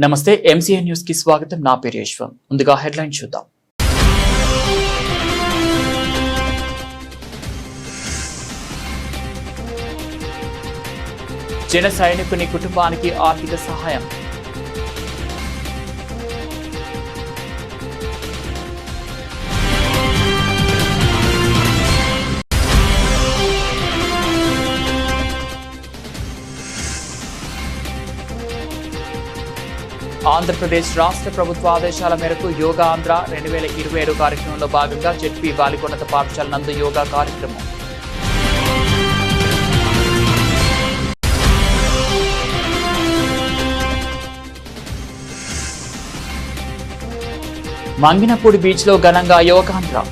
నమస్తే MCN news కి స్వాగతం. నా పేరు యశ్వంత్. ముందుగా హెడ్లైన్ చూద్దాం. జన సైనికుని కుటుంబానికి ఆర్థిక సహాయం. ఆంధ్రప్రదేశ్ రాష్ట్ర ప్రభుత్వ ఆదేశాల మేరకు యోగా ఆంధ్ర 2027 కార్యక్రమంలో భాగంగా జెడ్పీ బాలికోన్నత పాఠశాల నందు యోగా కార్యక్రమం. మంగినపూడి బీచ్ లో ఘనంగా యోగాంధ్ర.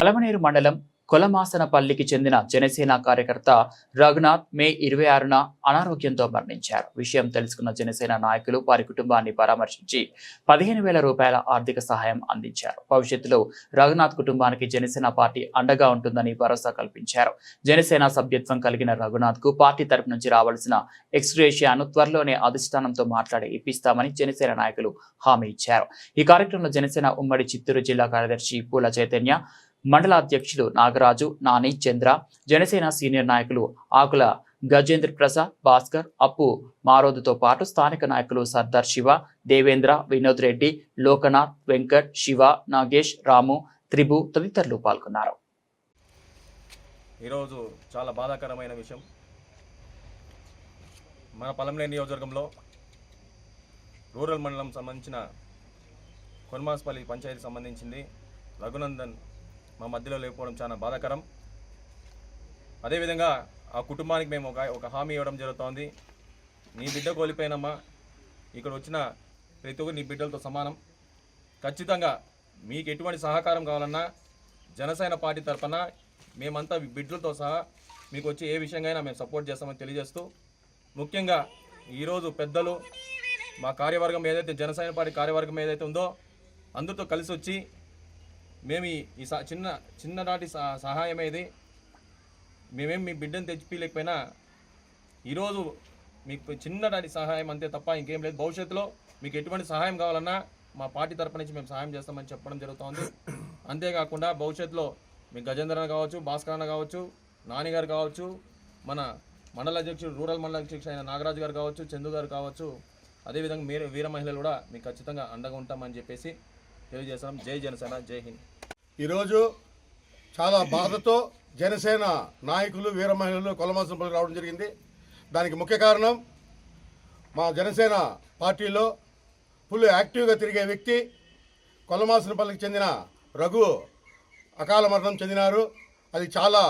పలమనేరు మండలం కొలమాసనపల్లికి చెందిన జనసేన కార్యకర్త రఘునాథ్ మే 26న అనారోగ్యంతో మరణించారు. విషయం తెలుసుకున్న జనసేన నాయకులు వారి కుటుంబాన్ని పరామర్శించి 15,000 రూపాయల ఆర్థిక సహాయం అందించారు. భవిష్యత్తులో రఘునాథ్ కుటుంబానికి జనసేన పార్టీ అండగా ఉంటుందని భరోసా కల్పించారు. జనసేన సభ్యత్వం కలిగిన రఘునాథ్ కు పార్టీ తరపు నుంచి రావాల్సిన ఎక్స్గ్రేషియాను త్వరలోనే అధిష్టానంతో మాట్లాడి ఇప్పిస్తామని జనసేన నాయకులు హామీ ఇచ్చారు. ఈ కార్యక్రమంలో జనసేన ఉమ్మడి చిత్తూరు జిల్లా కార్యదర్శి పూల చైతన్య, మండల అధ్యక్షులు నాగరాజు, నాని, చంద్ర, జనసేన సీనియర్ నాయకులు ఆకుల గజేంద్ర ప్రసాద్, భాస్కర్, అప్పు మారోదుతో పాటు స్థానిక నాయకులు సర్దార్ శివ, దేవేంద్ర, వినోద్ రెడ్డి, లోకనాథ్, వెంకట్, శివ, నాగేష్, రాము, త్రిభు తదితరులు పాల్గొన్నారు. ఈరోజు చాలా బాధాకరమైన విషయం. మన పలమనేరు నియోజకవర్గంలో రూరల్ మండలం సంబంధించిన కొనమాసపల్లి పంచాయతీ సంబంధించింది రఘునందన్ మా మధ్యలో లేకపోవడం చాలా బాధాకరం. అదేవిధంగా ఆ కుటుంబానికి మేము ఒక హామీ ఇవ్వడం జరుగుతోంది. నీ బిడ్డ కోల్పోయినమ్మా, ఇక్కడ వచ్చిన ప్రతి ఒక్కరు నీ బిడ్డలతో సమానం. ఖచ్చితంగా మీకు ఎటువంటి సహకారం కావాలన్నా జనసేన పార్టీ తరఫున మేమంతా బిడ్డలతో సహా మీకు వచ్చి ఏ విషయంగా మేము సపోర్ట్ చేస్తామని తెలియజేస్తూ, ముఖ్యంగా ఈరోజు పెద్దలు మా కార్యవర్గం ఏదైతే జనసేన పార్టీ కార్యవర్గం ఏదైతే ఉందో అందరితో కలిసి వచ్చి మేము ఈ చిన్ననాటి సహాయం ఏది మేమేం మీ బిడ్డను తెచ్చిపోలేకపోయినా ఈరోజు మీకు చిన్ననాటి సహాయం అంతే తప్ప ఇంకేం లేదు. భవిష్యత్తులో మీకు ఎటువంటి సహాయం కావాలన్నా మా పార్టీ తరపు నుంచి మేము సహాయం చేస్తామని చెప్పడం జరుగుతుంది. అంతేకాకుండా భవిష్యత్తులో మీకు గజేంద్ర అన్న కావచ్చు, భాస్కర్ అన్న కావచ్చు, నాని గారు కావచ్చు, మన మండల అధ్యక్షుడు రూరల్ మండల అధ్యక్షుడు అయిన నాగరాజు గారు కావచ్చు, చందు గారు కావచ్చు, అదేవిధంగా మీరు వీర మహిళలు కూడా మీకు ఖచ్చితంగా అండగా ఉంటామని చెప్పేసి తెలియజేస్తున్నాం. జై జనసేన, జై హింద్. ఈరోజు చాలా బాధతో జనసేన నాయకులు వీర మహిళలు కొలమాసనపల్లి రావడం జరిగింది. దానికి ముఖ్య కారణం మా జనసేన పార్టీలో ఫుల్ యాక్టివ్గా తిరిగే వ్యక్తి కొలమాసనపల్లికి చెందిన రఘు అకాల మరణం చెందినారు. అది చాలా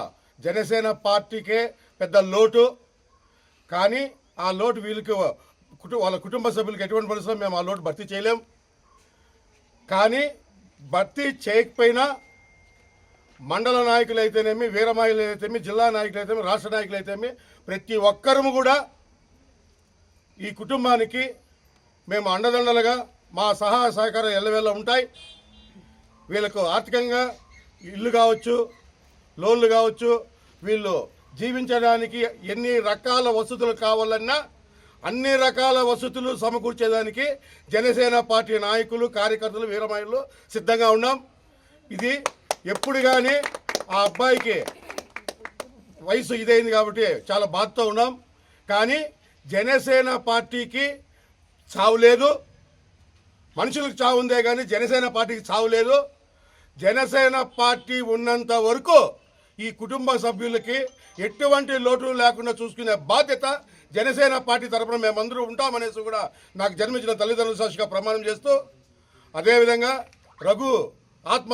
జనసేన పార్టీకే పెద్ద లోటు. కానీ ఆ లోటు వీళ్ళకి వాళ్ళ కుటుంబ సభ్యులకి ఎటువంటి పరిస్థితుల్లో మేము ఆ లోటు భర్తీ చేయలేం. కానీ భర్తీ చేయకపోయినా మండల నాయకులు అయితేనేమి, వీర మహిళలు అయితేమి, జిల్లా నాయకులు అయితేమి, రాష్ట్ర నాయకులు అయితేమి ప్రతి ఒక్కరము కూడా ఈ కుటుంబానికి మేము అండదండలుగా మా సహాయ సహకారం ఎల్లవేళ ఉంటాయి. వీళ్ళకు ఆర్థికంగా ఇల్లు కావచ్చు, లోన్లు కావచ్చు, వీళ్ళు జీవించడానికి ఎన్ని రకాల వసతులు కావాలన్నా అన్ని రకాల వసతులు సమకూర్చేదానికి జనసేన పార్టీ నాయకులు, కార్యకర్తలు, వీరమహిళలు సిద్ధంగా ఉన్నాం. ఇది ఎప్పుడు కానీ ఆ అబ్బాయికి వయసు ఇదైంది కాబట్టి చాలా బాధతో ఉన్నాం. కానీ జనసేన పార్టీకి చావు లేదు, మనుషులకు చావు ఉందే కానీ జనసేన పార్టీకి చావు లేదు. జనసేన పార్టీ ఉన్నంత వరకు ఈ కుటుంబ సభ్యులకి ఎటువంటి లోటు లేకుండా చూసుకునే బాధ్యత జనసేన పార్టీ తరఫున మేమందరూ ఉంటామనేసి కూడా నాకు జన్మించిన తల్లిదండ్రుల సాక్షిగా ప్రమాణం చేస్తూ, అదేవిధంగా రఘు ఆత్మ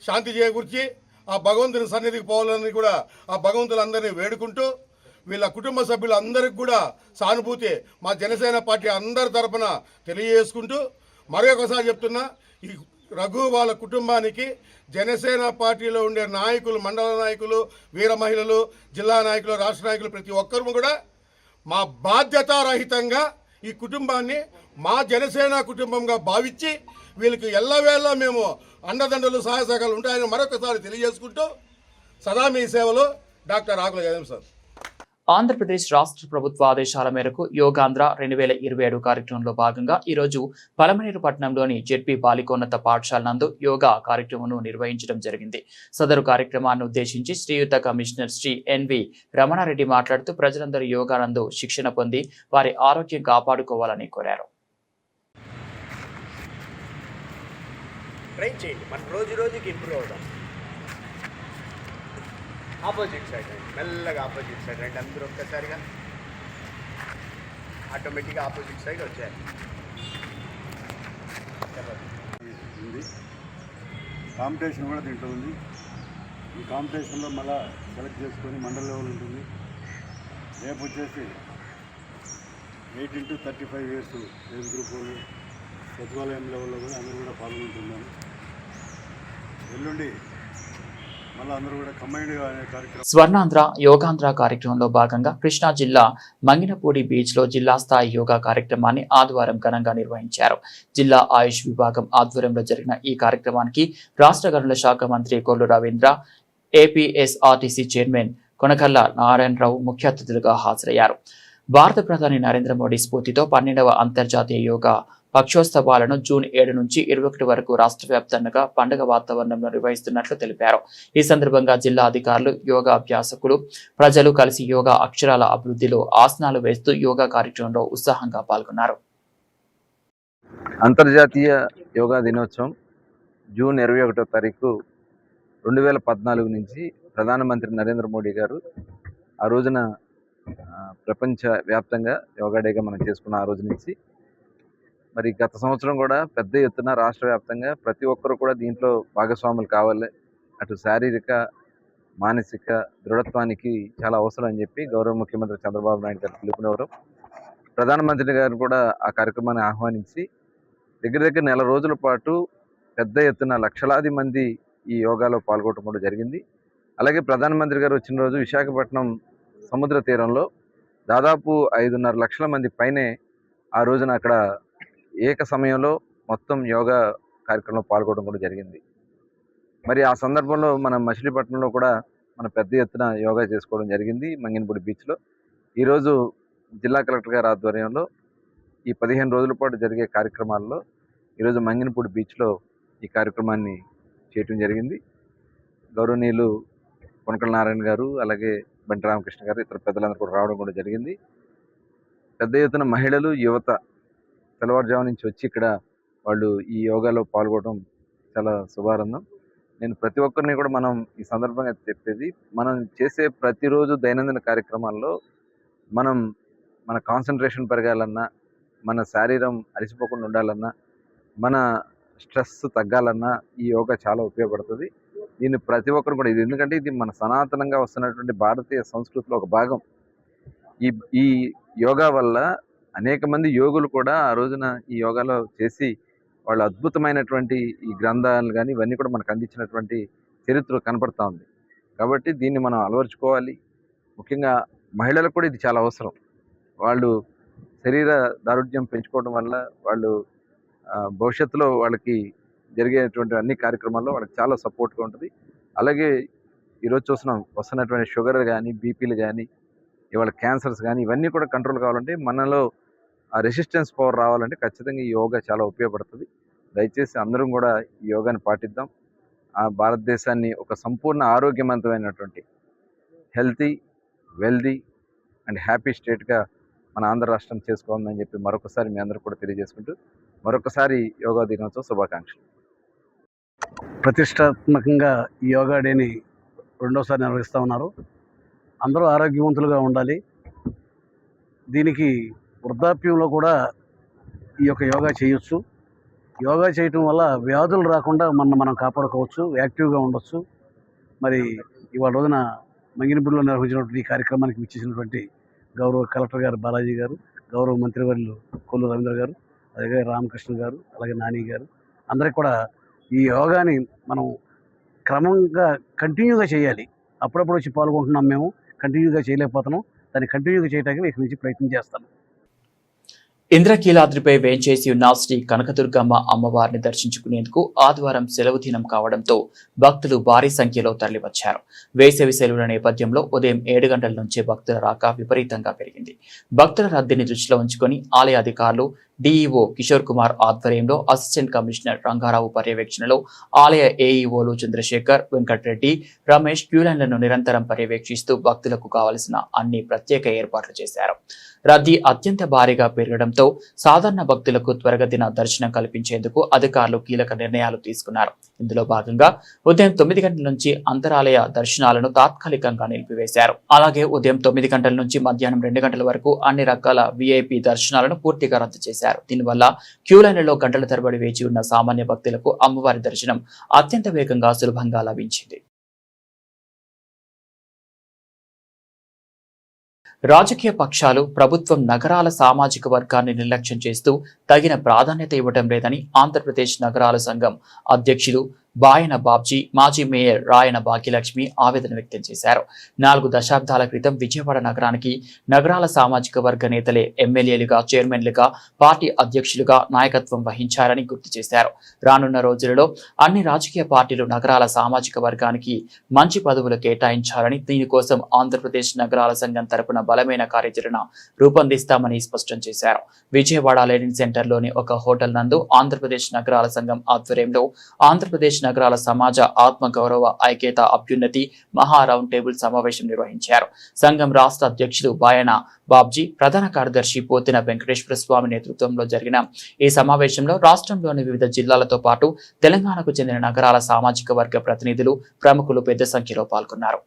శాంతి చేకూర్చి ఆ భగవంతుని సన్నిధికి పోవాలని కూడా ఆ భగవంతులందరినీ వేడుకుంటూ, వీళ్ళ కుటుంబ సభ్యులందరికీ కూడా సానుభూతి మా జనసేన పార్టీ అందరి తరఫున తెలియజేసుకుంటూ, మరొకసారి చెప్తున్నా, ఈ రఘు వాళ్ళ కుటుంబానికి జనసేన పార్టీలో ఉండే నాయకులు, మండల నాయకులు, వీర మహిళలు, జిల్లా నాయకులు, రాష్ట్ర నాయకులు ప్రతి ఒక్కరు కూడా మా బాధ్యతారహితంగా ఈ కుటుంబాన్ని మా జనసేన కుటుంబంగా భావించి వీళ్ళకి ఎల్లవేళ మేము అండదండలు సహాయ సహకారాలు ఉంటాయని మరొకసారి తెలియజేసుకుంటూ సదా మీ సేవలో డాక్టర్ ఆకుల జగన్ సార్. ఆంధ్రప్రదేశ్ రాష్ట్ర ప్రభుత్వ ఆదేశాల మేరకు యోగాంధ్ర 2027 కార్యక్రమంలో భాగంగా ఈరోజు పలమనేరు పట్టణంలోని జెడ్పీ బాలికోన్నత పాఠశాల నందు యోగా కార్యక్రమం నిర్వహించడం జరిగింది. సదరు కార్యక్రమాన్ని ఉద్దేశించి శ్రీయుత కమిషనర్ శ్రీ ఎన్వి రమణారెడ్డి మాట్లాడుతూ ప్రజలందరూ యోగా నందు శిక్షణ పొంది వారి ఆరోగ్యం కాపాడుకోవాలని కోరారు. ట్రై చేయండి, మనం రోజు రోజుకి ఇంప్రూవ్ అవుదాం. ఆపోజిట్ సైడ్ రండి, మెల్లగా ఆపోజిట్ సైడ్ రండి. అందరూ ఒక్కసారిగా ఆటోమేటిక్గా ఆపోజిట్ సైడ్ వచ్చారు. ఉంది కాంపిటీషన్ కూడా దీంట్లో ఉంది. ఈ కాంపిటీషన్లో మళ్ళీ సెలెక్ట్ చేసుకొని మండల లెవెల్ ఉంటుంది. రేపు వచ్చేసి 18 to 35 years ఏజ్ గ్రూప్ వాళ్ళు సచివాలయం లెవెల్లో కూడా అందరూ కూడా పాల్గొంటున్నారు. ఎల్లుండి మళ్ళీ అందరూ కూడా కంబైన్డ్గా అనే కార్యక్రమం స్వర్ణాంధ్ర యోగాంధ్ర కార్యక్రమంలో భాగంగా కృష్ణా జిల్లా మంగినపూడి బీచ్ లో జిల్లా స్థాయి యోగా కార్యక్రమాన్ని ఆదివారం ఘనంగా నిర్వహించారు. జిల్లా ఆయుష్ విభాగం ఆధ్వర్యంలో జరిగిన ఈ కార్యక్రమానికి రాష్ట్ర గనుల శాఖ మంత్రి కొల్లు రవీంద్ర, ఏపీఎస్ఆర్టీసీ చైర్మన్ కొనకళ్ళ నారాయణరావు ముఖ్య అతిథులుగా హాజరయ్యారు. భారత ప్రధాని నరేంద్ర మోడీ స్ఫూర్తితో 12వ అంతర్జాతీయ యోగా పక్షోత్సవాలను జూన్ 7 నుంచి 21 వరకు రాష్ట్ర వ్యాప్తంగా పండుగ వాతావరణంలో నిర్వహిస్తున్నట్లు తెలిపారు. ఈ సందర్భంగా జిల్లా అధికారులు, యోగా అభ్యాసకులు, ప్రజలు కలిసి యోగా అక్షరాల అభివృద్ధిలో ఆసనాలు వేస్తూ యోగా కార్యక్రమంలో ఉత్సాహంగా పాల్గొన్నారు. అంతర్జాతీయ యోగా దినోత్సవం జూన్ 21వ తారీఖు 2014 నుంచి ప్రధానమంత్రి నరేంద్ర మోడీ గారు ఆ రోజున ప్రపంచ వ్యాప్తంగా యోగా డేగా మనం చేసుకున్న ఆ రోజు నుంచి మరి గత సంవత్సరం కూడా పెద్ద ఎత్తున రాష్ట్ర వ్యాప్తంగా ప్రతి ఒక్కరు కూడా దీంట్లో భాగస్వాములు కావాలి. అటు శారీరక, మానసిక దృఢత్వానికి చాలా అవసరం అని చెప్పి గౌరవ ముఖ్యమంత్రి చంద్రబాబు నాయుడు గారు పిలుపునివ్వరు. ప్రధానమంత్రి గారు కూడా ఆ కార్యక్రమాన్ని ఆహ్వానించి దగ్గర నెల రోజుల పాటు పెద్ద ఎత్తున లక్షలాది మంది ఈ యోగాలో పాల్గొనడం కూడా జరిగింది. అలాగే ప్రధానమంత్రి గారు వచ్చిన రోజు విశాఖపట్నం సముద్ర తీరంలో దాదాపు 5.5 లక్షల మంది పైనే ఆ రోజున అక్కడ ఏక సమయంలో మొత్తం యోగా కార్యక్రమంలో పాల్గొనడం కూడా జరిగింది. మరి ఆ సందర్భంలో మన మచిలీపట్నంలో కూడా మన పెద్ద ఎత్తున యోగా చేసుకోవడం జరిగింది మంగినపూడి బీచ్లో. ఈరోజు జిల్లా కలెక్టర్ గారి ఆధ్వర్యంలో ఈ 15 రోజుల పాటు జరిగే కార్యక్రమాల్లో ఈరోజు మంగినపూడి బీచ్లో ఈ కార్యక్రమాన్ని చేయటం జరిగింది. గౌరవనీయులు కొనకళ్ళ నారాయణ గారు, అలాగే బండి రామకృష్ణ గారు, ఇతర పెద్దలందరూ కూడా రావడం కూడా జరిగింది. పెద్ద ఎత్తున మహిళలు, యువత తెల్లవారుజాము నుంచి వచ్చి ఇక్కడ వాళ్ళు ఈ యోగాలో పాల్గొనడం చాలా శుభారంభం. నేను ప్రతి ఒక్కరిని కూడా మనం ఈ సందర్భంగా చెప్పేది, మనం చేసే ప్రతిరోజు దైనందిన కార్యక్రమాల్లో మన కాన్సన్ట్రేషన్ పెరగాలన్నా, మన శరీరం అలసిపోకుండా ఉండాలన్నా, మన స్ట్రెస్ తగ్గాలన్నా ఈ యోగా చాలా ఉపయోగపడుతుంది. దీన్ని ప్రతి ఒక్కరు కూడా ఎందుకంటే ఇది మన సనాతనంగా వస్తున్నటువంటి భారతీయ సంస్కృతిలో ఒక భాగం. ఈ యోగా వల్ల అనేక మంది యోగులు కూడా ఆ రోజున ఈ యోగాలో చేసి వాళ్ళు అద్భుతమైనటువంటి ఈ గ్రంథాలు కానీ ఇవన్నీ కూడా మనకు అందించినటువంటి చరిత్ర కనపడతా ఉంది. కాబట్టి దీన్ని మనం అలవర్చుకోవాలి. ముఖ్యంగా మహిళలకు కూడా ఇది చాలా అవసరం. వాళ్ళు శరీర దారుఢ్యం పెంచుకోవడం వల్ల వాళ్ళు భవిష్యత్తులో వాళ్ళకి జరిగేటువంటి అన్ని కార్యక్రమాల్లో వాళ్ళకి చాలా సపోర్ట్గా ఉంటుంది. అలాగే ఈరోజు వస్తున్నటువంటి షుగర్ కానీ, బీపీలు కానీ, ఇవాళ క్యాన్సర్స్ కానీ ఇవన్నీ కూడా కంట్రోల్ కావాలంటే మనలో ఆ రెసిస్టెన్స్ పవర్ రావాలంటే ఖచ్చితంగా ఈ యోగా చాలా ఉపయోగపడుతుంది. దయచేసి అందరం కూడా ఈ యోగాని పాటిద్దాం. ఆ భారతదేశాన్ని ఒక సంపూర్ణ ఆరోగ్యవంతమైనటువంటి హెల్తీ, వెల్దీ అండ్ హ్యాపీ స్టేట్గా మన ఆంధ్ర రాష్ట్రం చేసుకోవాలని చెప్పి మరొకసారి మీ అందరూ కూడా తెలియజేసుకుంటూ మరొకసారి యోగా దినోత్సవ శుభాకాంక్షలు. ప్రతిష్టాత్మకంగా ఈ యోగా డేని రెండోసారి నిర్వహిస్తూ ఉన్నారు. అందరూ ఆరోగ్యవంతులుగా ఉండాలి. దీనికి వృద్ధాప్యంలో కూడా ఈ యొక్క యోగా చేయొచ్చు. యోగా చేయటం వల్ల వ్యాధులు రాకుండా మనం కాపాడుకోవచ్చు, యాక్టివ్గా ఉండొచ్చు. మరి ఇవాళ రోజున మంగినపూడిలో నిర్వహించినటువంటి ఈ కార్యక్రమానికి విచ్చేసినటువంటి గౌరవ కలెక్టర్ గారు బాలాజీ గారు, గౌరవ మంత్రివర్యులు కొల్లు రవీంద్ర గారు, అలాగే రామకృష్ణ గారు, అలాగే నాని గారు, అందరికి కూడా ఈ యోగాని మనం క్రమంగా కంటిన్యూగా చేయాలి. అప్పుడప్పుడు వచ్చి పాల్గొంటున్నాం, మేము కంటిన్యూగా చేయలేకపోతున్నాం. దాన్ని కంటిన్యూగా చేయడానికి ఇక నుంచి ప్రయత్నం చేస్తాను. ఇంద్రకీలాద్రిపై వేంచేసి ఉన్న శ్రీ కనకదుర్గమ్మ అమ్మవారిని దర్శించుకునేందుకు ఆదివారం సెలవు దినం కావడంతో భక్తులు భారీ సంఖ్యలో తరలివచ్చారు. వేసవి సెలవుల నేపథ్యంలో ఉదయం 7 గంటల నుంచే భక్తుల రాక విపరీతంగా పెరిగింది. భక్తుల రద్దీని దృష్టిలో ఉంచుకొని ఆలయ అధికారులు డిఈఓ కిషోర్ కుమార్ ఆధ్వర్యంలో అసిస్టెంట్ కమిషనర్ రంగారావు పర్యవేక్షణలో ఆలయ ఏఈఓలు చంద్రశేఖర్, వెంకటరెడ్డి, రమేష్ క్యూలైన్లను నిరంతరం పర్యవేక్షిస్తూ భక్తులకు కావలసిన అన్ని ప్రత్యేక ఏర్పాట్లు చేశారు. రద్దీ అత్యంత భారీగా పెరగడంతో సాధారణ భక్తులకు త్వరగతిన దర్శనం కల్పించేందుకు అధికారులు కీలక నిర్ణయాలు తీసుకున్నారు. ఇందులో భాగంగా ఉదయం 9 గంటల నుంచి అంతరాలయ దర్శనాలను తాత్కాలికంగా నిలిపివేశారు. అలాగే ఉదయం 9 గంటల నుంచి మధ్యాహ్నం 2 గంటల వరకు అన్ని రకాల విఐపి దర్శనాలను పూర్తిగా రద్దు చేశారు. దీనివల్ల క్యూలైన్లలో గంటల తరబడి వేచి ఉన్న సామాన్య భక్తులకు అమ్మవారి దర్శనం అత్యంత వేగంగా సులభంగా లభించింది. రాజకీయ పక్షాలు ప్రభుత్వం నగరాల సామాజిక వర్గాన్ని నిర్లక్ష్యం చేస్తూ తగిన ప్రాధాన్యత ఇవ్వడం లేదని ఆంధ్రప్రదేశ్ నగరాల సంఘం అధ్యక్షులు బాయన బాబ్జీ, మాజీ మేయర్ రాయన భాగ్యలక్ష్మి ఆవేదన వ్యక్తం చేశారు. 4 దశాబ్దాల క్రితం విజయవాడ నగరానికి నగరాల సామాజిక వర్గ నేతలే ఎమ్మెల్యేలుగా, చైర్మన్లుగా, పార్టీ అధ్యక్షులుగా నాయకత్వం వహించారని గుర్తు చేశారు. రానున్న రోజులలో అన్ని రాజకీయ పార్టీలు నగరాల సామాజిక వర్గానికి మంచి పదవులు కేటాయించాలని, దీనికోసం ఆంధ్రప్రదేశ్ నగరాల సంఘం తరపున బలమైన కార్యాచరణ రూపొందిస్తామని స్పష్టం చేశారు. విజయవాడ లెనిన్ సెంటర్లోని ఒక హోటల్ నందు ఆంధ్రప్రదేశ్ నగరాల సంఘం ఆధ్వర్యంలో ఆంధ్రప్రదేశ్ నగరాల సమాజ ఆత్మ గౌరవ ఐక్యత అభ్యున్నతి మహా రౌండ్ టేబుల్ సమావేశం నిర్వహించారు. సంఘం రాష్ట్ర అధ్యక్షులు బాయన బాబ్జీ, ప్రధాన కార్యదర్శి పోతిన వెంకటేశ్వర స్వామి నేతృత్వంలో జరిగిన ఈ సమావేశంలో రాష్ట్రంలోని వివిధ జిల్లాలతో పాటు తెలంగాణకు చెందిన నగరాల సామాజిక వర్గ ప్రతినిధులు, ప్రముఖులు పెద్ద సంఖ్యలో పాల్గొన్నారు.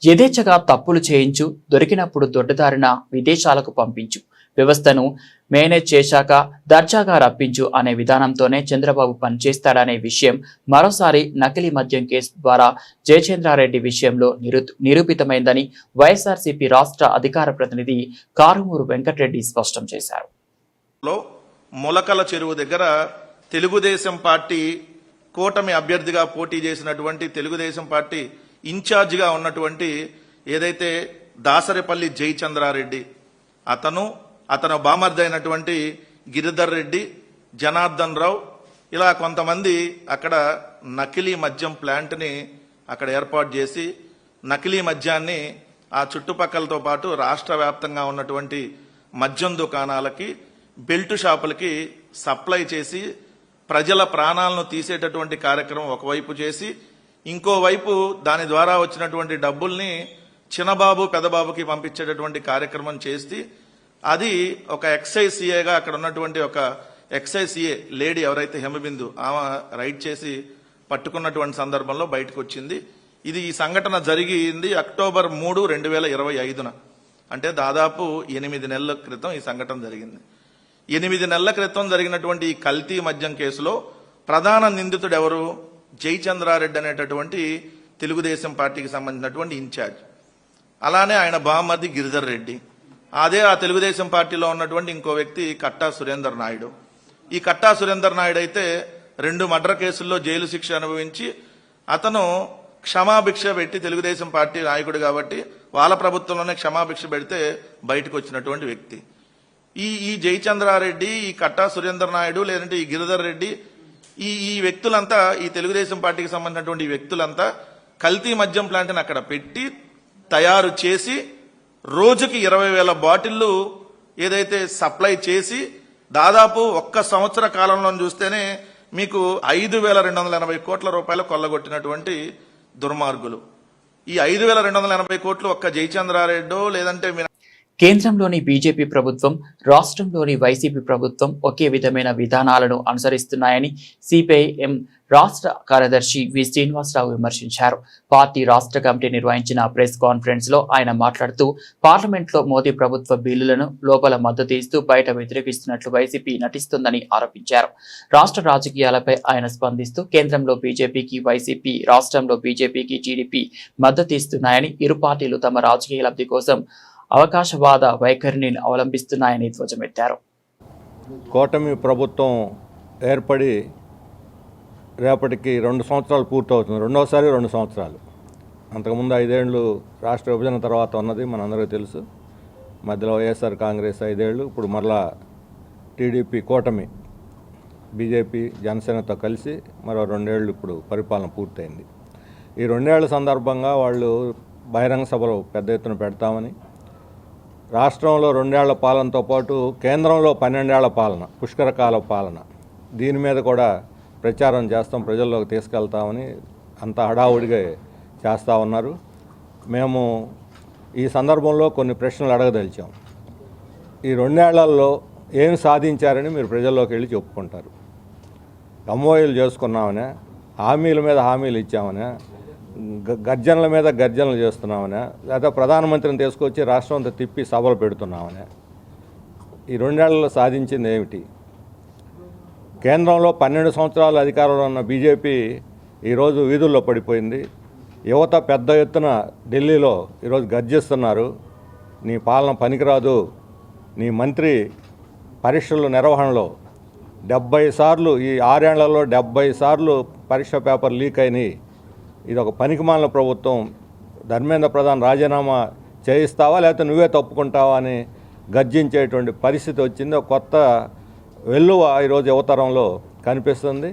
యథేచ్ఛగా తప్పులు చేయించు, దొరికినప్పుడు దొడ్డదారిన విదేశాలకు పంపించు, వ్యవస్థను మేనేజ్ చేశాక దర్జాగా రప్పించు అనే విధానంతోనే చంద్రబాబు పనిచేస్తాడనే విషయం మరోసారి నకిలీ మద్యం కేసు ద్వారా జయచంద్రారెడ్డి విషయంలో నిరూపితమైందని వైఎస్ఆర్సీపీ రాష్ట్ర అధికార ప్రతినిధి కారుమూరు వెంకటరెడ్డి స్పష్టం చేశారు. మొలకల చెరువు దగ్గర తెలుగుదేశం పార్టీ కూటమి అభ్యర్థిగా పోటీ చేసినటువంటి తెలుగుదేశం పార్టీ ఇన్ఛార్జిగా ఉన్నటువంటి ఏదైతే దాసరిపల్లి జయచంద్రారెడ్డి, అతను బామర్ది అయినటువంటి గిరిధర్ రెడ్డి, జనార్దన్ రావు, ఇలా కొంతమంది అక్కడ నకిలీ మద్యం ప్లాంట్ని అక్కడ ఏర్పాటు చేసి నకిలీ మద్యాన్ని ఆ చుట్టుపక్కలతో పాటు రాష్ట్ర వ్యాప్తంగా ఉన్నటువంటి మద్యం దుకాణాలకి, బెల్ట్ షాపులకి సప్లై చేసి ప్రజల ప్రాణాలను తీసేటటువంటి కార్యక్రమం ఒకవైపు చేసి, ఇంకోవైపు దాని ద్వారా వచ్చినటువంటి డబ్బుల్ని చిన్నబాబు పెద్దబాబుకి పంపించేటటువంటి కార్యక్రమం చేసి, అది ఒక ఎక్సైజ్ సిఏగా అక్కడ ఉన్నటువంటి ఒక ఎక్సైజ్ సిఏ లేడీ ఎవరైతే హేమబిందు ఆమె రైడ్ చేసి పట్టుకున్నటువంటి సందర్భంలో బయటకు వచ్చింది. ఈ సంఘటన జరిగింది అక్టోబర్ 3, 2025, అంటే దాదాపు 8 నెలల క్రితం ఈ సంఘటన జరిగింది. 8 నెలల క్రితం జరిగినటువంటి ఈ కల్తీ మద్యం కేసులో ప్రధాన నిందితుడు ఎవరు? జయచంద్రారెడ్డి అనేటటువంటి తెలుగుదేశం పార్టీకి సంబంధించినటువంటి ఇన్ఛార్జ్. అలానే ఆయన బామర్ది గిరిధర్ రెడ్డి. ఆ తెలుగుదేశం పార్టీలో ఉన్నటువంటి ఇంకో వ్యక్తి కట్టా సురేందర్ నాయుడు. ఈ కట్టా సురేందర్ నాయుడు అయితే 2 మర్డర్ కేసుల్లో జైలు శిక్ష అనుభవించి అతను క్షమాభిక్ష పెట్టి, తెలుగుదేశం పార్టీ నాయకుడు కాబట్టి వాళ్ళ ప్రభుత్వంలోనే క్షమాభిక్ష పెడితే బయటకు వచ్చినటువంటి వ్యక్తి. ఈ జయచంద్రారెడ్డి, ఈ కట్టా సురేందర్ నాయుడు, లేదంటే ఈ గిరిధర్ రెడ్డి, ఈ వ్యక్తులంతా, ఈ తెలుగుదేశం పార్టీకి సంబంధించినటువంటి ఈ వ్యక్తులంతా కల్తీ మద్యం ప్లాంట్ని అక్కడ పెట్టి తయారు చేసి రోజుకి 20,000 బాటిళ్లు ఏదైతే సప్లై చేసి దాదాపు 1 సంవత్సర కాలంలో చూస్తేనే మీకు 5,280 కోట్ల రూపాయలు కొల్లగొట్టినటువంటి దుర్మార్గులు. ఈ 5,280 కోట్లు ఒక్క జయచంద్రారెడ్డో లేదంటే కేంద్రంలోని బీజేపీ ప్రభుత్వం, రాష్ట్రంలోని వైసీపీ ప్రభుత్వం ఒకే విధమైన విధానాలను అనుసరిస్తున్నాయని సిపిఐఎం రాష్ట్ర కార్యదర్శి వి శ్రీనివాసరావు విమర్శించారు. పార్టీ రాష్ట్ర కమిటీ నిర్వహించిన ప్రెస్ కాన్ఫరెన్స్ లో ఆయన మాట్లాడుతూ, పార్లమెంట్లో మోదీ ప్రభుత్వ బిల్లులను లోపల మద్దతు ఇస్తూ బయట వ్యతిరేకిస్తున్నట్లు వైసీపీ నటిస్తుందని ఆరోపించారు. రాష్ట్ర రాజకీయాలపై ఆయన స్పందిస్తూ, కేంద్రంలో బీజేపీకి వైసీపీ, రాష్ట్రంలో బీజేపీకి టీడీపీ మద్దతు ఇస్తున్నాయని, ఇరు పార్టీలు తమ రాజకీయ లబ్ధి కోసం అవకాశవాద వైఖరిని అవలంబిస్తున్నాయని ధ్వజమెత్తారు. కూటమి ప్రభుత్వం ఏర్పడి రేపటికి 2 సంవత్సరాలు పూర్తవుతుంది. రెండోసారి 2 సంవత్సరాలు. అంతకుముందు 5 ఏళ్ళు రాష్ట్ర విభజన తర్వాత ఉన్నది మనందరికీ తెలుసు. మధ్యలో వైఎస్ఆర్ కాంగ్రెస్ 5 ఏళ్ళు, ఇప్పుడు మరలా టీడీపీ కూటమి బీజేపీ జనసేనతో కలిసి మరో 2 ఏళ్ళు ఇప్పుడు పరిపాలన పూర్తయింది. ఈ 2 ఏళ్ల సందర్భంగా వాళ్ళు బహిరంగ సభలు పెద్ద ఎత్తున పెడతామని, రాష్ట్రంలో 2 ఏళ్ల పాలనతో పాటు కేంద్రంలో 12 ఏళ్ల పాలన, పుష్కరకాల పాలన, దీని మీద కూడా ప్రచారం చేస్తాం, ప్రజల్లోకి తీసుకెళ్తామని అంత హడావుడిగా చేస్తూ ఉన్నారు. మేము ఈ సందర్భంలో కొన్ని ప్రశ్నలు అడగదలిచాం. ఈ 2 ఏళ్లలో ఏం సాధించారని మీరు ప్రజల్లోకి వెళ్ళి చెప్పుకుంటారు? ఎంఓయూలు చేసుకున్నామనే, హామీల మీద హామీలు ఇచ్చామనే, గర్జనల మీద గర్జనలు చేస్తున్నామనే, లేదా ప్రధానమంత్రిని తీసుకొచ్చి రాష్ట్రం అంతా తిప్పి సభలు పెడుతున్నామనే? ఈ 2 ఏళ్లలో సాధించింది ఏమిటి? కేంద్రంలో 12 సంవత్సరాలు అధికారంలో ఉన్న బీజేపీ ఈరోజు వీధుల్లో పడిపోయింది. యువత పెద్ద ఎత్తున ఢిల్లీలో ఈరోజు గర్జిస్తున్నారు. నీ పాలన పనికిరాదు, నీ మంత్రి పరీక్షల నిర్వహణలో 70 సార్లు, ఈ 6 ఏళ్లలో 70 సార్లు పరీక్ష పేపర్ లీక్ అయినాయి, ఇది ఒక పనికిమాలిన ప్రభుత్వం, ధర్మేంద్ర ప్రధాన్ రాజీనామా చేయిస్తావా లేకపోతే నువ్వే తప్పుకుంటావా అని గర్జించేటువంటి పరిస్థితి వచ్చింది. ఒక కొత్త వెల్లువ ఈరోజు యువతరంలో కనిపిస్తుంది.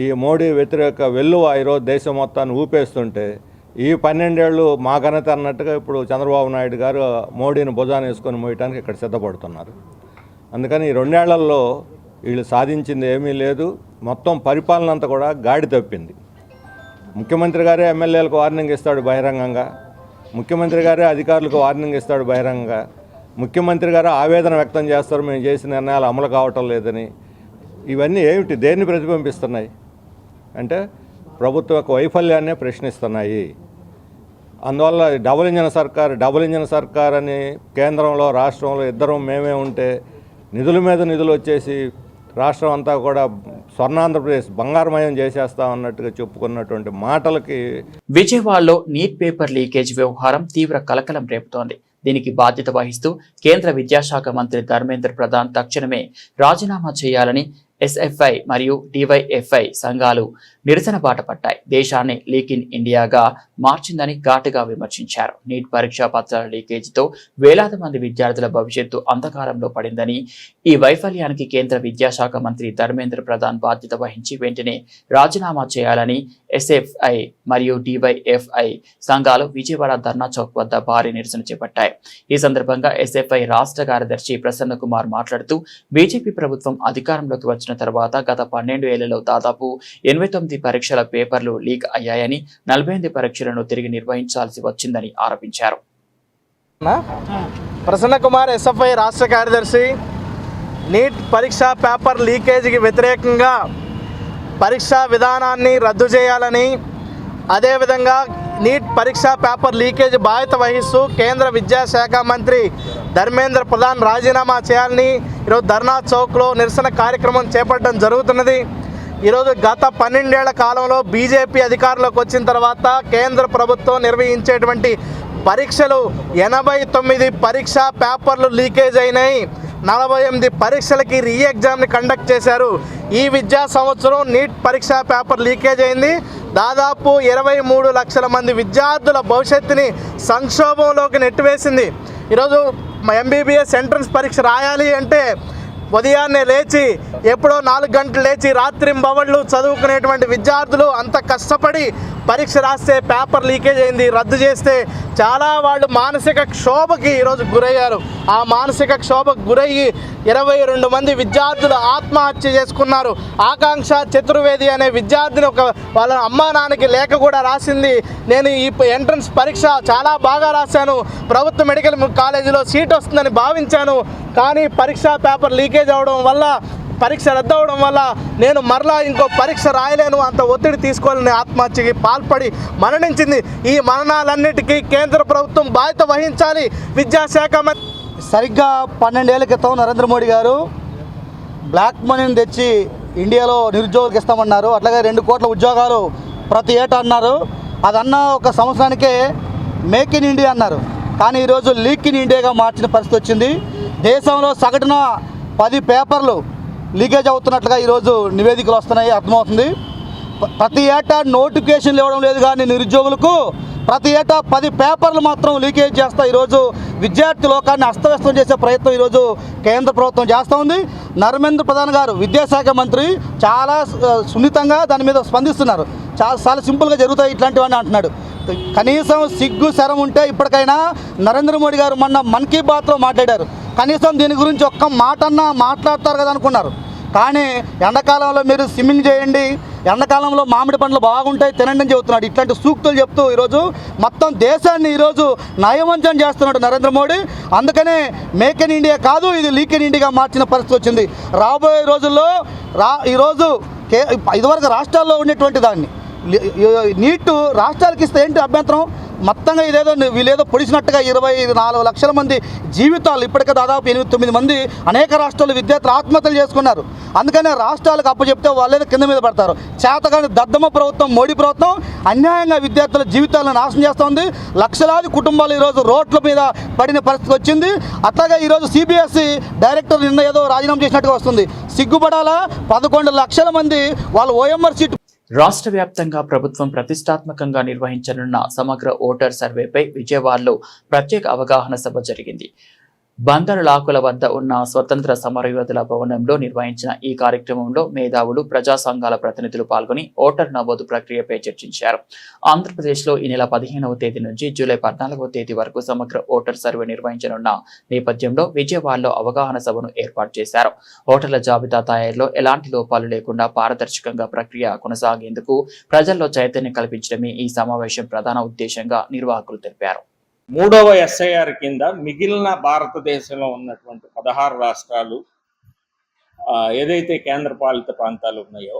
ఈ మోడీ వ్యతిరేక వెల్లువ ఈరోజు దేశం మొత్తాన్ని ఊపేస్తుంటే, ఈ 12 ఏళ్ళు మా ఘనత అన్నట్టుగా ఇప్పుడు చంద్రబాబు నాయుడు గారు మోడీని భుజాన వేసుకొని మోయటానికి ఇక్కడ సిద్ధపడుతున్నారు. అందుకని ఈ 2 ఏళ్లలో వీళ్ళు సాధించింది ఏమీ లేదు. మొత్తం పరిపాలన అంతా కూడా గాడి తప్పింది. ముఖ్యమంత్రి గారే ఎమ్మెల్యేలకు వార్నింగ్ ఇస్తాడు బహిరంగంగా, ముఖ్యమంత్రి గారే అధికారులకు వార్నింగ్ ఇస్తాడు బహిరంగంగా, ముఖ్యమంత్రి గారు ఆవేదన వ్యక్తం చేస్తారు మేము చేసిన నిర్ణయాలు అమలు కావటం లేదని. ఇవన్నీ ఏమిటి, దేన్ని ప్రతిబింబిస్తున్నాయి అంటే ప్రభుత్వ యొక్క వైఫల్యాన్నే ప్రశ్నిస్తున్నాయి. అందువల్ల డబుల్ ఇంజన్ సర్కార్ అని కేంద్రంలో రాష్ట్రంలో ఇద్దరం మేమే ఉంటే నిధుల మీద నిధులు వచ్చేసి రాష్ట్రం అంతా కూడా స్వర్ణాంధ్రప్రదేశ్ బంగారమయం చేసేస్తామన్నట్టుగా చెప్పుకున్నటువంటి మాటలకి. విజయవాడలో నీట్ పేపర్ లీకేజ్ వ్యవహారం తీవ్ర కలకలం రేపుతోంది. దీనికి బాధ్యత వహిస్తూ కేంద్ర విద్యాశాఖ మంత్రి ధర్మేంద్ర ప్రధాన్ తక్షణమే రాజీనామా చేయాలని ఎస్ఎఫ్ఐ మరియు డివైఎఫ్ఐ సంఘాలు నిరసన బాట పట్టాయి. దేశాన్ని లీక్ ఇన్ ఇండియాగా మార్చిందని ఘాటుగా విమర్శించారు. నీట్ పరీక్షా పత్రాల లీకేజీతో వేలాది మంది విద్యార్థుల భవిష్యత్తు అంధకారంలో పడిందని, ఈ వైఫల్యానికి కేంద్ర విద్యాశాఖ మంత్రి ధర్మేంద్ర ప్రధాన్ బాధ్యత వహించి వెంటనే రాజీనామా చేయాలని ఎస్ఎఫ్ఐ మరియు డివైఎఫ్ఐ సంఘాలు విజయవాడ ధర్నా చౌక్ వద్ద భారీ నిరసన చేపట్టాయి. ఈ సందర్భంగా ఎస్ఎఫ్ఐ రాష్ట్ర కార్యదర్శి ప్రసన్న కుమార్ మాట్లాడుతూ, బీజేపీ ప్రభుత్వం అధికారంలోకి వచ్చిన తర్వాత గత 12 ఏళ్లలో దాదాపు 89 పరీక్షల పేపర్లు లీక్ అయ్యాయని, 48 పరీక్షలను తిరిగి నిర్వహించాల్సి వచ్చిందని ఆరోపించారు. ప్రసన్న కుమార్, ఎస్ఎఫ్ఐ రాష్ట్ర కార్యదర్శి. నీట్ పరీక్షా పేపర్ లీకేజీకి వ్యతిరేకంగా పరీక్షా విధానాన్ని రద్దు చేయాలని, అదేవిధంగా నీట్ పరీక్షా పేపర్ లీకేజీ బాధ్యత వహిస్తూ కేంద్ర విద్యాశాఖ మంత్రి ధర్మేంద్ర ప్రధాన్ రాజీనామా చేయాలని ఈరోజు ధర్నా చౌక్లో నిరసన కార్యక్రమం చేపట్టడం జరుగుతున్నది. ఈరోజు గత 12 ఏళ్ల కాలంలో బీజేపీ అధికారంలోకి వచ్చిన తర్వాత కేంద్ర ప్రభుత్వం నిర్వహించేటువంటి పరీక్షలు 89 పరీక్షా పేపర్లు లీకేజ్ అయినాయి. 48 పరీక్షలకి రీ ఎగ్జామ్ని కండక్ట్ చేశారు. ఈ విద్యా సంవత్సరం నీట్ పరీక్షా పేపర్ లీకేజ్ అయింది. దాదాపు 23 లక్షల మంది విద్యార్థుల భవిష్యత్తుని సంక్షోభంలోకి నెట్టివేసింది. ఈరోజు ఎంబీబీఎస్ ఎంట్రన్స్ పరీక్ష రాయాలి అంటే ఉదయాన్నే లేచి ఎప్పుడో 4 గంటలు లేచి రాత్రింబవళ్ళు చదువుకునేటువంటి విద్యార్థులు అంత కష్టపడి పరీక్ష రాస్తే పేపర్ లీకేజ్ అయింది. రద్దు చేస్తే చాలా వాళ్ళు మానసిక క్షోభకి ఈరోజు గురయ్యారు. ఆ మానసిక క్షోభకు గురయ్యి 22 మంది విద్యార్థులు ఆత్మహత్య చేసుకున్నారు. ఆకాంక్ష చతుర్వేది అనే విద్యార్థిని వాళ్ళ అమ్మా నాన్నకి లేఖ కూడా రాసింది. నేను ఈ ఎంట్రన్స్ పరీక్ష చాలా బాగా రాశాను, ప్రభుత్వ మెడికల్ కాలేజీలో సీట్ వస్తుందని భావించాను, కానీ పరీక్షా పేపర్ లీకేజ్ అవడం వల్ల, పరీక్ష రద్దు అవడం వల్ల నేను మరలా ఇంకో పరీక్ష రాయలేను, అంత ఒత్తిడి తీసుకోవాలని ఆత్మహత్యకి పాల్పడి మరణించింది. ఈ మరణాలన్నిటికీ కేంద్ర ప్రభుత్వం బాధ్యత వహించాలి. విద్యాశాఖ సరిగ్గా 12 ఏళ్ల క్రితం నరేంద్ర మోడీ గారు బ్లాక్ మనీని తెచ్చి ఇండియాలో నిరుద్యోగులకు ఇస్తామన్నారు. అట్లాగే 2 కోట్ల ఉద్యోగాలు ప్రతి ఏటా అన్నారు. అదన్న ఒక సంవత్సరానికే మేక్ ఇన్ ఇండియా అన్నారు. కానీ ఈరోజు లీక్ ఇన్ ఇండియాగా మార్చిన పరిస్థితి వచ్చింది. దేశంలో సగటున 10 పేపర్లు లీకేజ్ అవుతున్నట్లుగా ఈరోజు నివేదికలు వస్తున్నాయి, అర్థమవుతుంది. ప్రతి ఏటా నోటిఫికేషన్లు ఇవ్వడం లేదు కానీ నిరుద్యోగులకు ప్రతి ఏటా 10 పేపర్లు మాత్రం లీకేజ్ చేస్తా ఈరోజు విద్యార్థి లోకాన్ని అస్తవ్యస్తం చేసే ప్రయత్నం ఈరోజు కేంద్ర ప్రభుత్వం చేస్తూ ఉంది. ధర్మేంద్ర ప్రధాన్ గారు విద్యాశాఖ మంత్రి చాలా సున్నితంగా దాని మీద స్పందిస్తున్నారు. చాలా సింపుల్గా జరుగుతాయి ఇట్లాంటివన్నీ అంటున్నాడు. కనీసం సిగ్గు శరం ఉంటే ఇప్పటికైనా నరేంద్ర మోడీ గారు మొన్న మన్ కీ బాత్లో మాట్లాడారు. కనీసం దీని గురించి ఒక్క మాట అన్నా మాట్లాడతారు కదా అనుకున్నారు. కానీ ఎండాకాలంలో మీరు స్విమ్మింగ్ చేయండి, ఎండాకాలంలో మామిడి పండ్లు బాగుంటాయి తినండి అని చెబుతున్నాడు. ఇట్లాంటి సూక్తులు చెప్తూ ఈరోజు మొత్తం దేశాన్ని ఈరోజు నయవంచన చేస్తున్నాడు నరేంద్ర మోడీ. అందుకనే మేక్ ఇన్ ఇండియా కాదు, ఇది లీక్ ఇన్ ఇండియాగా మార్చిన పరిస్థితి వచ్చింది. రాబోయే రోజుల్లో ఈరోజు ఇదివరకు రాష్ట్రాల్లో ఉండేటువంటి దాన్ని నీటు రాష్ట్రాలకు ఇస్తే ఏంటి అభ్యంతరం? మొత్తంగా ఇదేదో వీళ్ళేదో పొడిచినట్టుగా 24 లక్షల మంది జీవితాలు ఇప్పటికే దాదాపు 8-9 మంది అనేక రాష్ట్రాలు విద్యార్థులు ఆత్మహత్యలు చేసుకున్నారు. అందుకనే రాష్ట్రాలకు అప్పచెప్తే వాళ్ళేదో కింద మీద పడతారు. చేతగాని దద్దమ్మ ప్రభుత్వం, మోడీ ప్రభుత్వం అన్యాయంగా విద్యార్థుల జీవితాలను నాశనం చేస్తోంది. లక్షలాది కుటుంబాలు ఈరోజు రోడ్ల మీద పడిన పరిస్థితి వచ్చింది. అట్లాగే ఈరోజు సిబిఎస్ఈ డైరెక్టర్ నిన్న ఏదో రాజీనామా చేసినట్టుగా వస్తుంది. సిగ్గుపడాలా? 11 లక్షల మంది వాళ్ళు ఓఎంఆర్ సీట్. రాష్ట్ర వ్యాప్తంగా ప్రభుత్వం ప్రతిష్టాత్మకంగా నిర్వహించనున్న సమగ్ర ఓటర్ సర్వేపై విజయవాడలో ప్రత్యేక అవగాహన సభ జరిగింది. బందరులాకుల వద్ద ఉన్న స్వతంత్ర సమరయోధుల భవనంలో నిర్వహించిన ఈ కార్యక్రమంలో మేధావులు, ప్రజా సంఘాల ప్రతినిధులు పాల్గొని ఓటర్ నమోదు ప్రక్రియపై చర్చించారు. ఆంధ్రప్రదేశ్లో ఈ నెల 15వ తేదీ నుంచి జూలై 14వ తేదీ వరకు సమగ్ర ఓటర్ సర్వే నిర్వహించనున్న నేపథ్యంలో విజయవాడలో అవగాహన సభను ఏర్పాటు చేశారు. ఓటర్ల జాబితా తయారీలో ఎలాంటి లోపాలు లేకుండా పారదర్శకంగా ప్రక్రియ కొనసాగేందుకు ప్రజల్లో చైతన్యం కల్పించడమే ఈ సమావేశం ప్రధాన ఉద్దేశంగా నిర్వాహకులు తెలిపారు. 3వ ఎస్ఐఆర్ కింద మిగిలిన భారతదేశంలో ఉన్నటువంటి 16 రాష్ట్రాలు ఏదైతే కేంద్ర పాలిత ప్రాంతాలు ఉన్నాయో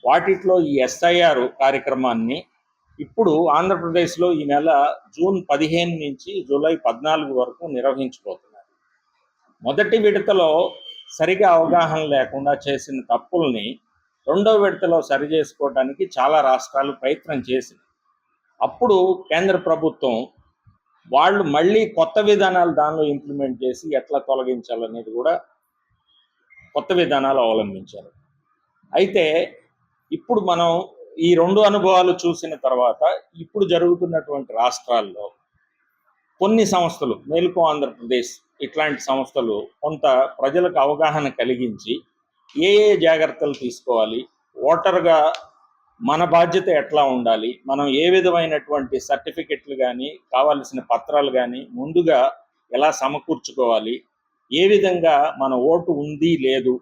వాటిలో ఈ ఎస్ఐఆర్ కార్యక్రమాన్ని ఇప్పుడు ఆంధ్రప్రదేశ్లో ఈ నెల జూన్ 15 నుంచి జూలై 14 వరకు నిర్వహించబోతున్నారు. మొదటి విడతలో సరిగా అవగాహన లేకుండా చేసిన తప్పుల్ని రెండో విడతలో సరి చేసుకోవడానికి చాలా రాష్ట్రాలు ప్రయత్నం చేసింది. అప్పుడు కేంద్ర ప్రభుత్వం వాళ్ళు మళ్ళీ కొత్త విధానాలు దానిలో ఇంప్లిమెంట్ చేసి ఎట్లా తొలగించాలనేది కూడా కొత్త విధానాలు అవలంబించారు. అయితే ఇప్పుడు మనం ఈ 2 అనుభవాలు చూసిన తర్వాత ఇప్పుడు జరుగుతున్నటువంటి రాష్ట్రాల్లో కొన్ని సంస్థలు, మేలుకో ఆంధ్రప్రదేశ్ ఇట్లాంటి సంస్థలు కొంత ప్రజలకు అవగాహన కలిగించి ఏ జాగ్రత్తలు తీసుకోవాలి, ఓటర్గా మన బాధ్యత ఎట్లా ఉండాలి, మనం ఏ విధమైనటువంటి సర్టిఫికెట్లు కానీ కావాల్సిన పత్రాలు కానీ ముందుగా ఎలా సమకూర్చుకోవాలి, ఏ విధంగా మన ఓటు ఉంది లేదు.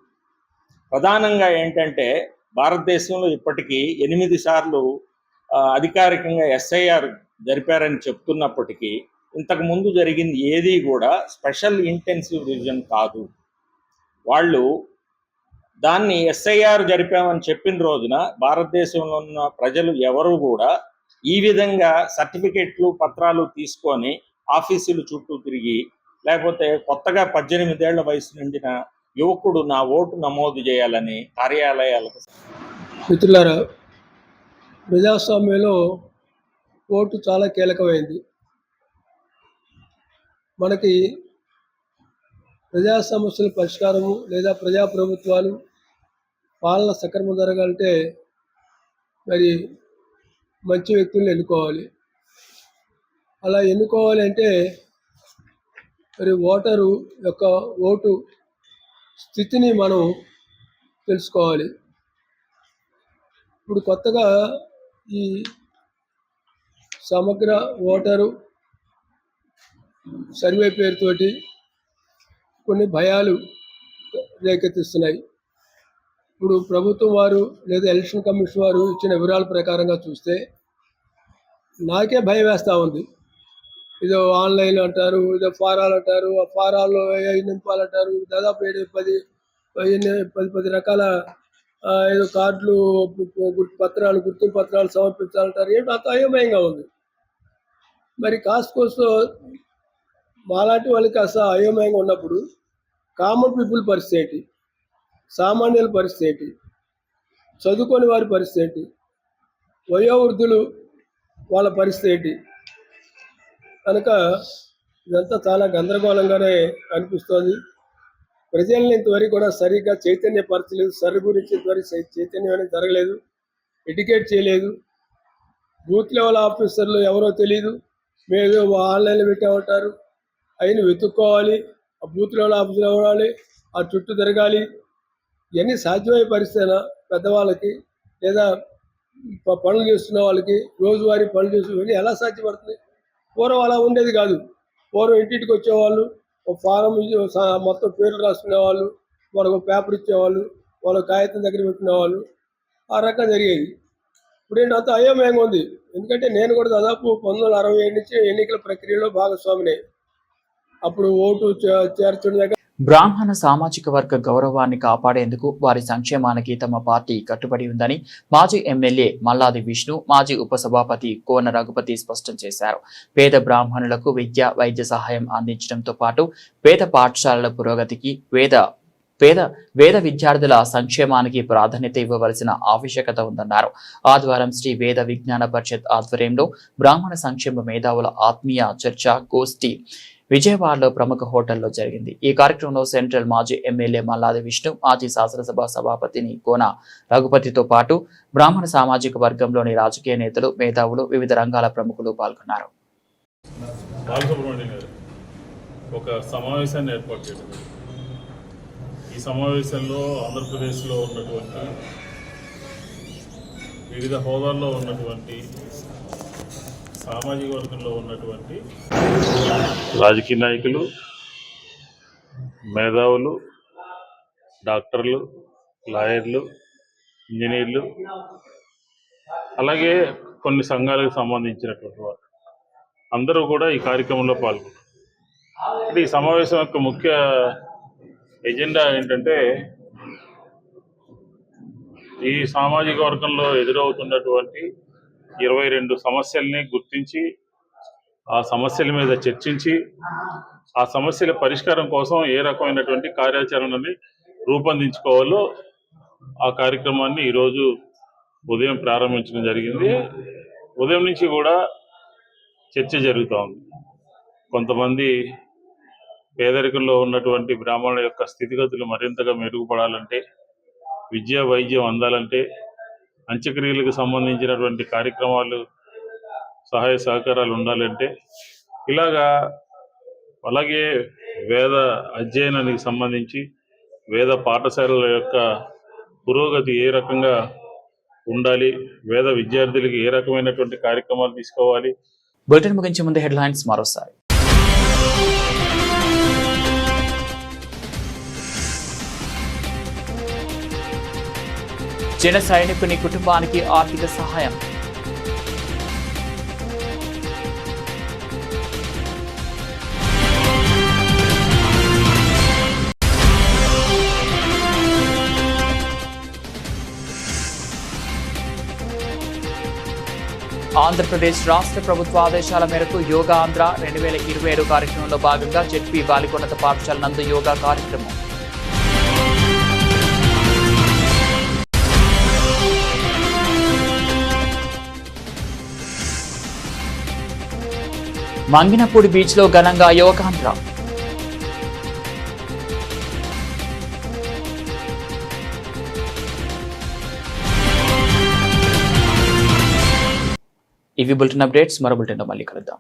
ప్రధానంగా ఏంటంటే భారతదేశంలో ఇప్పటికీ 8 సార్లు అధికారికంగా ఎస్ఐఆర్ జరిపారని చెప్తున్నప్పటికీ ఇంతకుముందు జరిగింది ఏది కూడా స్పెషల్ ఇంటెన్సివ్ రివిజన్ కాదు. వాళ్ళు దాన్ని ఎస్ఐఆర్ జరిపామని చెప్పిన రోజున భారతదేశంలో ఉన్న ప్రజలు ఎవరు కూడా ఈ విధంగా సర్టిఫికెట్లు, పత్రాలు తీసుకొని ఆఫీసులు చుట్టూ తిరిగి, లేకపోతే కొత్తగా 18 ఏళ్ల వయసు నిండిన యువకుడు నా ఓటు నమోదు చేయాలని కార్యాలయాలకు. మిత్రులారా, ప్రజాస్వామ్యంలో ఓటు చాలా కీలకమైంది. మనకి ప్రజా సమస్యల పరిష్కారము లేదా ప్రజాప్రభుత్వాలు పాలన సక్రమం జరగాలంటే మరి మంచి వ్యక్తులను ఎన్నుకోవాలి. అలా ఎన్నుకోవాలి అంటే మరి ఓటరు యొక్క ఓటు స్థితిని మనం తెలుసుకోవాలి. ఇప్పుడు కొత్తగా ఈ సమగ్ర ఓటరు సర్వే పేరుతోటి కొన్ని భయాలు రేకెత్తిస్తున్నాయి. ఇప్పుడు ప్రభుత్వం వారు లేదా ఎలక్షన్ కమిషన్ వారు ఇచ్చిన వివరాల ప్రకారంగా చూస్తే నాకే భయం వేస్తూ ఉంది. ఇదో ఆన్లైన్ అంటారు, ఇదో ఫారాలు అంటారు, ఆ ఫారాల్లో నింపాలంటారు, దాదాపు 10 రకాల ఏదో కార్డులు, గుర్తింపు పత్రాలు సమర్పించాలంటారు. ఏంటో అంత అయోమయంగా ఉంది. మరి కాస్కోస్తో మాలాంటి వాళ్ళకి అసలు అయోమయంగా ఉన్నప్పుడు కామన్ పీపుల్ పరిస్థితి ఏంటి, సామాన్యుల పరిస్థితి ఏంటి, చదువుకోని వారి పరిస్థితి ఏంటి, వయోవృద్ధులు వాళ్ళ పరిస్థితి ఏంటి? కనుక ఇదంతా చాలా గందరగోళంగానే అనిపిస్తోంది. ప్రజల్ని ఇంతవరకు కూడా సరిగ్గా చైతన్యపరచలేదు. సరి గురించి ఇంతవరకు చైతన్యం అనేది జరగలేదు, ఎడ్యుకేట్ చేయలేదు. బూత్ లెవెల్ ఆఫీసర్లు ఎవరో తెలియదు, మేము ఆన్లైన్లో పెట్టామంటారు. అయిన వెతుక్కోవాలి, ఆ బూత్ లెవెల్ ఆఫీసర్ అవ్వాలి, ఆ చుట్టూ తిరగాలి. ఇవన్నీ సాధ్యమయ్యే పరిస్థితి పెద్దవాళ్ళకి లేదా పనులు చేస్తున్న వాళ్ళకి, రోజువారీ పనులు చేస్తున్న ఎలా సాధ్యపడుతుంది? పూర్వం అలా ఉండేది కాదు. పూర్వం ఇంటింటికి వచ్చేవాళ్ళు, ఒక ఫారం మొత్తం పేర్లు రాసుకునేవాళ్ళు, వాళ్ళకు పేపర్ ఇచ్చేవాళ్ళు, వాళ్ళ కాగితం దగ్గర పెట్టినేవాళ్ళు. ఆ రకంగా జరిగేది. ఇప్పుడు ఏంటంతా అయోమయంగా ఉంది. ఎందుకంటే నేను కూడా దాదాపు 1967 నుంచి ఎన్నికల ప్రక్రియలో భాగస్వామినే. అప్పుడు ఓటు చేర్చడం దగ్గర బ్రాహ్మణ సామాజిక వర్గ గౌరవాన్ని కాపాడేందుకు వారి సంక్షేమానికి తమ పార్టీ కట్టుబడి ఉందని మాజీ ఎమ్మెల్యే మల్లాది విష్ణు, మాజీ ఉపసభాపతి కోన రఘుపతి స్పష్టం చేశారు. పేద బ్రాహ్మణులకు విద్య, వైద్య సహాయం అందించడంతో పాటు పేద పాఠశాలల పురోగతికి, వేద విద్యార్థుల సంక్షేమానికి ప్రాధాన్యత ఇవ్వవలసిన ఆవశ్యకత ఉందన్నారు. ఆదివారం శ్రీ వేద విజ్ఞాన పరిషత్ ఆధ్వర్యంలో బ్రాహ్మణ సంక్షేమ మేధావుల ఆత్మీయ చర్చ గోష్ఠి విజయవాడలో ప్రముఖ హోటల్లో జరిగింది. ఈ కార్యక్రమంలో సెంట్రల్ మాజీ ఎమ్మెల్యే మల్లాది విష్ణు, మాజీ శాసనసభ సభాపతిని కోన రఘుపతితో పాటు బ్రాహ్మణ సామాజిక వర్గంలోని రాజకీయ నేతలు, మేధావులు, వివిధ రంగాల ప్రముఖులు పాల్గొన్నారు. ఒక సమావేశాన్ని ఏర్పాటు చేశారు. ఈ సమావేశంలో ఆంధ్రప్రదేశ్లో ఉన్నటువంటి వివిధ హోదాల్లో ఉన్నటువంటి సామాజిక వర్గంలో ఉన్నటువంటి రాజకీయ నాయకులు, మేధావులు, డాక్టర్లు, లాయర్లు, ఇంజనీర్లు, అలాగే కొన్ని సంఘాలకు సంబంధించినటువంటి వారు అందరూ కూడా ఈ కార్యక్రమంలో పాల్గొన్నారు. అంటే ఈ సమావేశం యొక్క ముఖ్య ఎజెండా ఏంటంటే ఈ సామాజిక వర్గంలో ఎదురవుతున్నటువంటి 22 సమస్యల్ని గుర్తించి ఆ సమస్యల మీద చర్చించి ఆ సమస్యల పరిష్కారం కోసం ఏ రకమైనటువంటి కార్యాచరణని రూపొందించుకోవాలో ఆ కార్యక్రమాన్ని ఈరోజు ఉదయం ప్రారంభించడం జరిగింది. ఉదయం నుంచి కూడా చర్చ జరుగుతూ ఉంది. కొంతమంది పేదరికంలో ఉన్నటువంటి బ్రాహ్మణుల యొక్క స్థితిగతులు మరింతగా మెరుగుపడాలంటే, విద్య వైద్యం అందాలంటే, అంత్యక్రియలకు సంబంధించినటువంటి కార్యక్రమాలు సహాయ సహకారాలు ఉండాలంటే, ఇలాగా అలాగే వేద అధ్యయనానికి సంబంధించి వేద పాఠశాలల యొక్క పురోగతి ఏ రకంగా ఉండాలి, వేద విద్యార్థులకి ఏ రకమైనటువంటి కార్యక్రమాలు తీసుకోవాలి. బులెటిన్ ముగించే ముందు హెడ్లైన్స్ మరోసారి. జన సైనికుని కుటుంబానికి ఆర్థిక సహాయం. ఆంధ్రప్రదేశ్ రాష్ట్ర ప్రభుత్వ ఆదేశాల మేరకు యోగా ఆంధ్ర 2027 కార్యక్రమంలో భాగంగా జెడ్పీ బాలికోన్నత పాఠశాల నందు యోగా కార్యక్రమం. మంగినపూడి బీచ్ లో ఘనంగా యోగాంధ్ర. ఇవి బులెటిన్ అప్డేట్స్. మరో బులెటిన్లో మళ్ళీ కలుద్దాం.